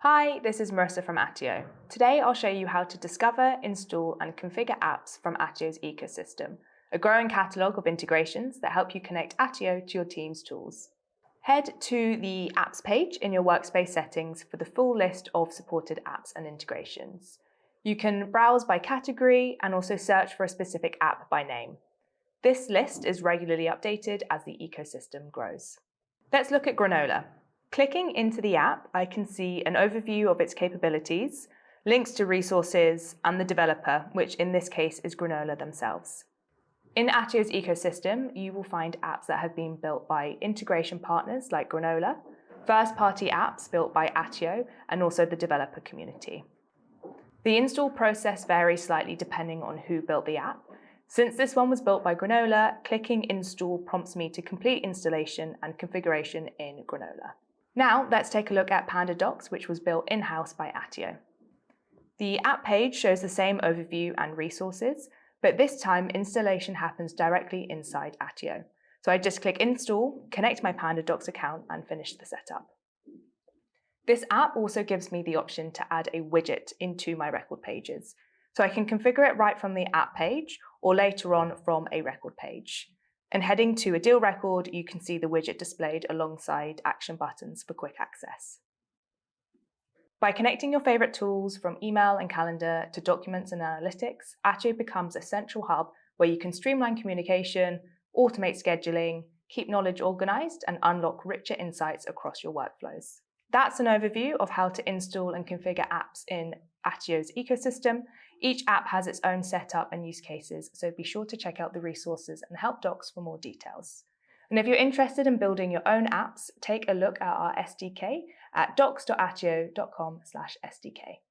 Hi, this is Marissa from Attio. Today I'll show you how to discover, install and configure apps from Attio's ecosystem, a growing catalogue of integrations that help you connect Attio to your team's tools. Head to the Apps page in your workspace settings for the full list of supported apps and integrations. You can browse by category and also search for a specific app by name. This list is regularly updated as the ecosystem grows. Let's look at Granola. Clicking into the app, I can see an overview of its capabilities, links to resources, and the developer, which in this case is Granola themselves. In Attio's ecosystem, you will find apps that have been built by integration partners like Granola, first-party apps built by Attio, and also the developer community. The install process varies slightly depending on who built the app. Since this one was built by Granola, clicking install prompts me to complete installation and configuration in Granola. Now let's take a look at PandaDoc, which was built in-house by Attio. The app page shows the same overview and resources, but this time installation happens directly inside Attio. So I just click install, connect my PandaDoc account and finish the setup. This app also gives me the option to add a widget into my record pages. So I can configure it right from the app page or later on from a record page. And heading to a deal record, you can see the widget displayed alongside action buttons for quick access. By connecting your favorite tools from email and calendar to documents and analytics, Attio becomes a central hub where you can streamline communication, automate scheduling, keep knowledge organized, and unlock richer insights across your workflows. That's an overview of how to install and configure apps in Attio's ecosystem. Each app has its own setup and use cases, so be sure to check out the resources and help docs for more details. And if you're interested in building your own apps, take a look at our SDK at docs.attio.com/SDK.